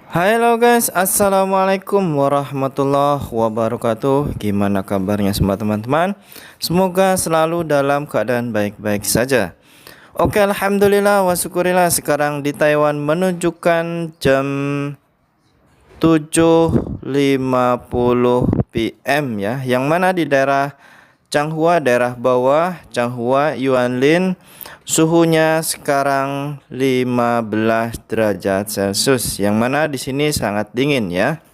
Halo guys, assalamualaikum warahmatullahi wabarakatuh. Gimana kabarnya semua teman-teman? Semoga selalu dalam keadaan baik-baik saja. Oke, alhamdulillah wa syukurillah. Sekarang di Taiwan menunjukkan jam 7.50 PM ya, yang mana di daerah Changhua, daerah bawah Changhua, Yuanlin, suhunya sekarang 15 derajat Celcius, yang mana di sini sangat dingin ya.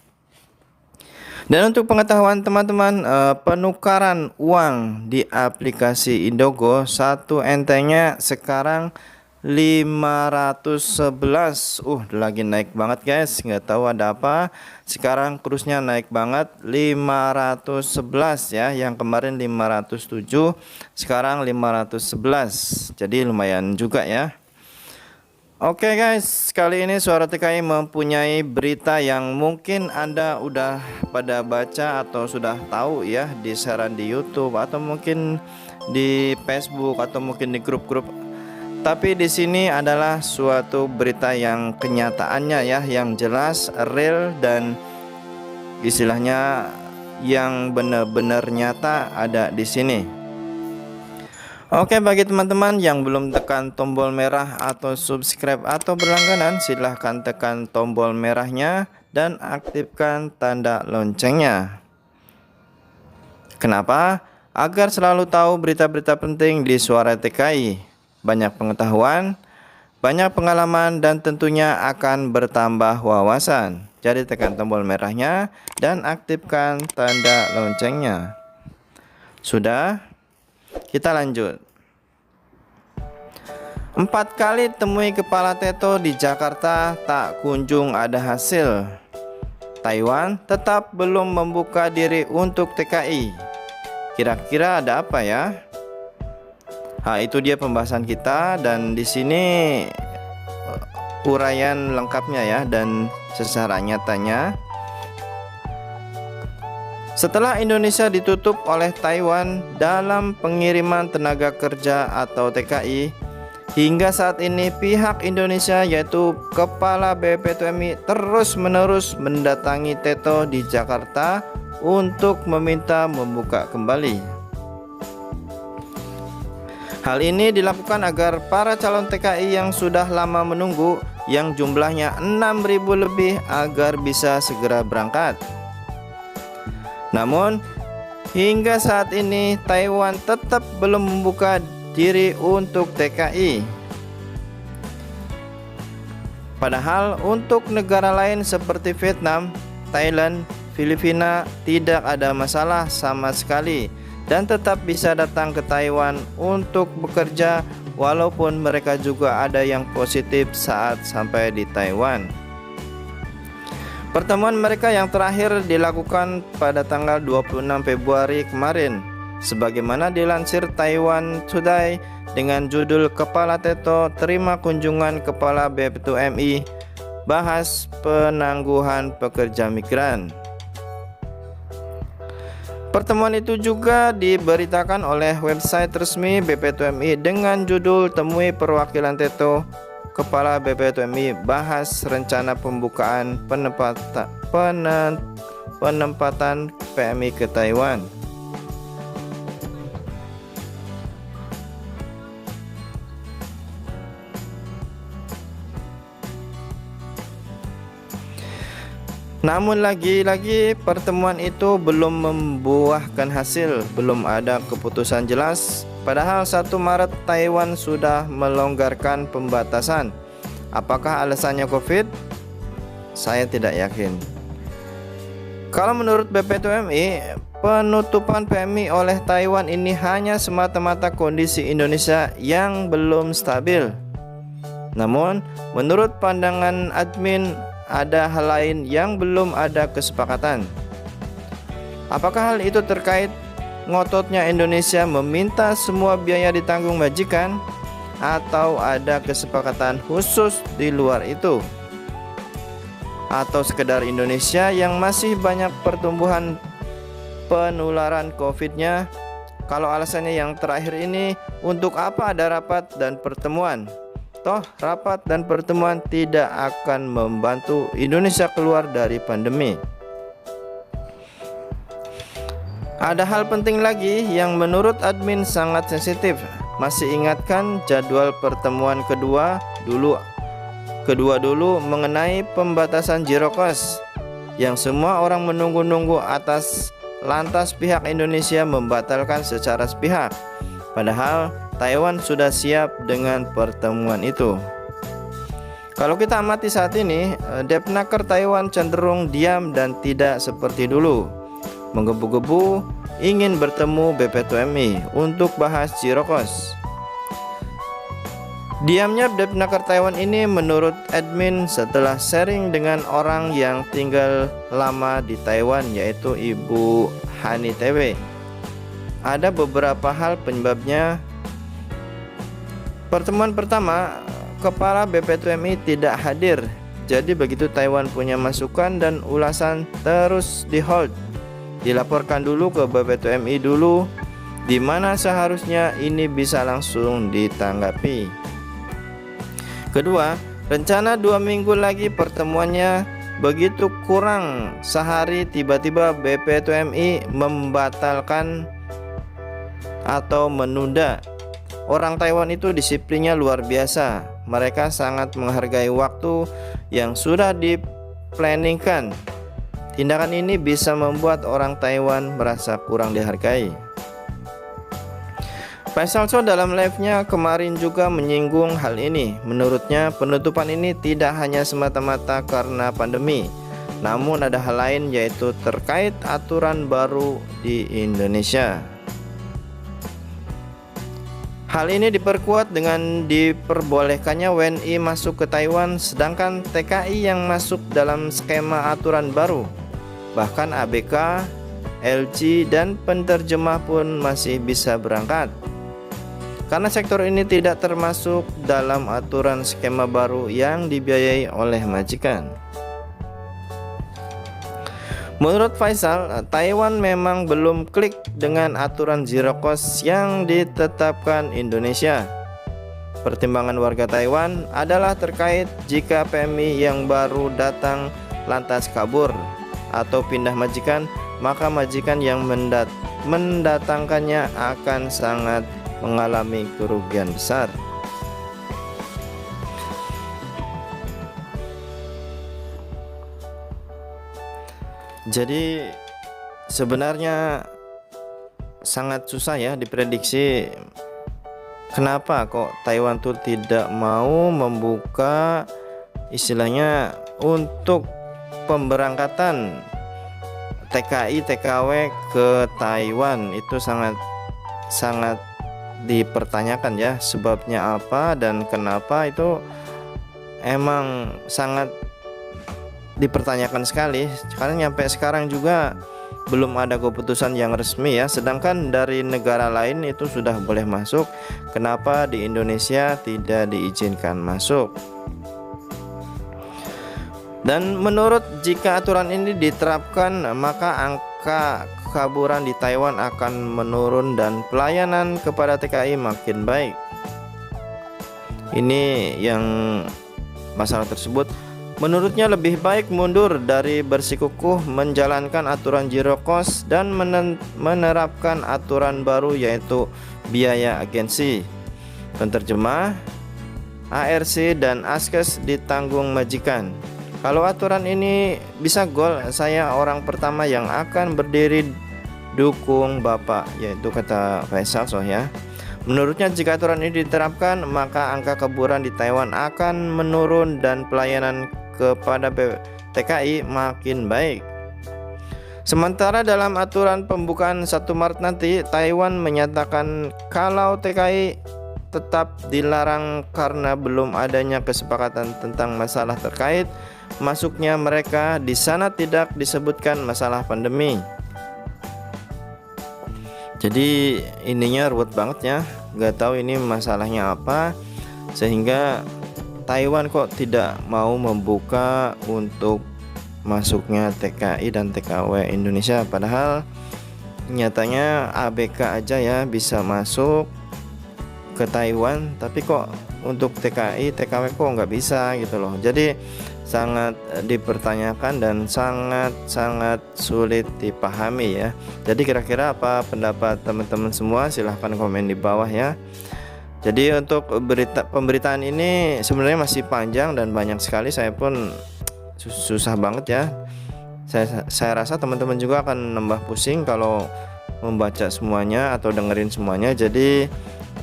Dan untuk pengetahuan teman-teman, penukaran uang di aplikasi Indogo, satu entengnya sekarang 511. Lagi naik banget guys, nggak tahu ada apa. Sekarang kursnya naik banget, 511 ya. Yang kemarin 507, sekarang 511. Jadi lumayan juga ya. Oke guys, kali ini Suara TKI mempunyai berita yang mungkin Anda udah pada baca atau sudah tahu ya, di saran di YouTube atau mungkin di Facebook atau mungkin di grup-grup. Tapi di sini adalah suatu berita yang kenyataannya ya, yang jelas, real, dan istilahnya yang benar-benar nyata ada di sini. Oke, bagi teman-teman yang belum tekan tombol merah atau subscribe atau berlangganan, silahkan tekan tombol merahnya dan aktifkan tanda loncengnya. Kenapa? Agar selalu tahu berita-berita penting di Suara TKI. Banyak pengetahuan, banyak pengalaman, dan tentunya akan bertambah wawasan. Jadi tekan tombol merahnya dan aktifkan tanda loncengnya. Sudah? Kita lanjut. 4 kali temui kepala Teto di Jakarta tak kunjung ada hasil. Taiwan tetap belum membuka diri untuk TKI. Kira-kira ada apa ya? Itu dia pembahasan kita, dan di sini uraian lengkapnya ya dan secara nyatanya. Setelah Indonesia ditutup oleh Taiwan dalam pengiriman tenaga kerja atau TKI, hingga saat ini pihak Indonesia yaitu Kepala BPTMI terus-menerus mendatangi Teto di Jakarta untuk meminta membuka kembali. Hal ini dilakukan agar para calon TKI yang sudah lama menunggu, yang jumlahnya 6.000 lebih, agar bisa segera berangkat. Namun, hingga saat ini Taiwan tetap belum membuka diri untuk TKI. Padahal untuk negara lain seperti Vietnam, Thailand, Filipina tidak ada masalah sama sekali dan tetap bisa datang ke Taiwan untuk bekerja, walaupun mereka juga ada yang positif saat sampai di Taiwan. Pertemuan mereka yang terakhir dilakukan pada tanggal 26 Februari kemarin, sebagaimana dilansir Taiwan Today dengan judul Kepala Teto terima kunjungan Kepala BPTMI, bahas penangguhan pekerja migran. Pertemuan itu juga diberitakan oleh website resmi BPTMI dengan judul Temui Perwakilan Teto Kepala BPTMI, bahas rencana pembukaan penempatan PMI ke Taiwan. Namun lagi-lagi pertemuan itu belum membuahkan hasil, belum ada keputusan jelas. Padahal 1 Maret Taiwan sudah melonggarkan pembatasan. Apakah alasannya COVID? Saya tidak yakin. Kalau menurut BPTMI, penutupan PMI oleh Taiwan ini hanya semata-mata kondisi Indonesia yang belum stabil. Namun, menurut pandangan admin, ada hal lain yang belum ada kesepakatan. Apakah hal itu terkait ngototnya Indonesia meminta semua biaya ditanggung majikan, atau ada kesepakatan khusus di luar itu? Atau sekedar Indonesia yang masih banyak pertumbuhan penularan COVID-nya? Kalau alasannya yang terakhir ini, untuk apa ada rapat dan pertemuan? Toh rapat dan pertemuan tidak akan membantu Indonesia keluar dari pandemi. Ada hal penting lagi yang menurut admin sangat sensitif. Masih ingatkan jadwal pertemuan kedua dulu mengenai pembatasan zero cost yang semua orang menunggu-nunggu atas lantas pihak Indonesia membatalkan secara sepihak. Padahal Taiwan sudah siap dengan pertemuan itu. Kalau kita amati saat ini, Depnaker Taiwan cenderung diam dan tidak seperti dulu menggebu-gebu ingin bertemu BP2MI untuk bahas zero cost. Diamnya Depnaker Taiwan ini menurut admin setelah sharing dengan orang yang tinggal lama di Taiwan, yaitu Ibu Hani TW. Ada beberapa hal penyebabnya. Pertemuan pertama, Kepala BP2MI tidak hadir. Jadi begitu Taiwan punya masukan dan ulasan terus di hold. Dilaporkan dulu ke BP2MI dulu, di mana seharusnya ini bisa langsung ditanggapi. Kedua, rencana 2 minggu lagi pertemuannya, begitu kurang sehari tiba-tiba BP2MI membatalkan atau menunda. Orang Taiwan itu disiplinnya luar biasa. Mereka sangat menghargai waktu yang sudah diplanningkan. Tindakan ini bisa membuat orang Taiwan merasa kurang dihargai. Faisal Shou dalam live-nya kemarin juga menyinggung hal ini. Menurutnya penutupan ini tidak hanya semata-mata karena pandemi, namun ada hal lain, yaitu terkait aturan baru di Indonesia. Hal ini diperkuat dengan diperbolehkannya WNI masuk ke Taiwan, sedangkan TKI yang masuk dalam skema aturan baru. Bahkan ABK, LG, dan penerjemah pun masih bisa berangkat. Karena sektor ini tidak termasuk dalam aturan skema baru yang dibiayai oleh majikan. Menurut Faisal, Taiwan memang belum klik dengan aturan zero cost yang ditetapkan Indonesia. Pertimbangan warga Taiwan adalah terkait jika PMI yang baru datang lantas kabur atau pindah majikan, maka majikan yang mendatangkannya akan sangat mengalami kerugian besar. Jadi sebenarnya sangat susah ya diprediksi kenapa kok Taiwan tuh tidak mau membuka istilahnya untuk pemberangkatan TKI TKW ke Taiwan. Itu sangat dipertanyakan ya, sebabnya apa dan kenapa itu emang sangat dipertanyakan sekali, karena nyampe sekarang juga belum ada keputusan yang resmi ya. Sedangkan dari negara lain itu sudah boleh masuk, kenapa di Indonesia tidak diizinkan masuk? Dan menurut jika aturan ini diterapkan, maka angka kekaburan di Taiwan akan menurun dan pelayanan kepada TKI makin baik. Ini yang masalah tersebut. Menurutnya lebih baik mundur dari bersikukuh menjalankan aturan zero cost dan menerapkan aturan baru, yaitu biaya agensi, penerjemah, ARC, dan askes ditanggung majikan. Kalau aturan ini bisa gol, saya orang pertama yang akan berdiri dukung Bapak, yaitu kata Faisal Shou ya. Menurutnya jika aturan ini diterapkan, maka angka keburan di Taiwan akan menurun dan pelayanan kepada TKI makin baik. Sementara dalam aturan pembukaan 1 Maret nanti, Taiwan menyatakan kalau TKI tetap dilarang karena belum adanya kesepakatan tentang masalah terkait masuknya mereka. Di sana tidak disebutkan masalah pandemi. Jadi ininya ruwet banget ya, nggak tahu ini masalahnya apa sehingga Taiwan kok tidak mau membuka untuk masuknya TKI dan TKW Indonesia, padahal nyatanya ABK aja ya bisa masuk ke Taiwan, tapi kok untuk TKI, TKW kok nggak bisa gitu loh. Jadi sangat dipertanyakan dan sangat sulit dipahami ya. Jadi kira-kira apa pendapat teman-teman semua? Silahkan komen di bawah ya. Jadi untuk pemberitaan ini sebenarnya masih panjang dan banyak sekali, saya pun susah banget ya. Saya rasa teman-teman juga akan nambah pusing kalau membaca semuanya atau dengerin semuanya. Jadi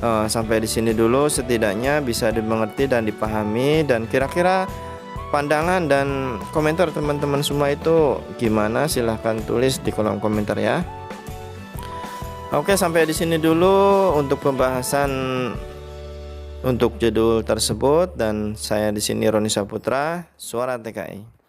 sampai di sini dulu, setidaknya bisa dimengerti dan dipahami. Dan kira-kira pandangan dan komentar teman-teman semua itu gimana? Silahkan tulis di kolom komentar ya. Oke, sampai di sini dulu untuk pembahasan untuk judul tersebut, dan saya di sini Roni Saputra, Suara TKI.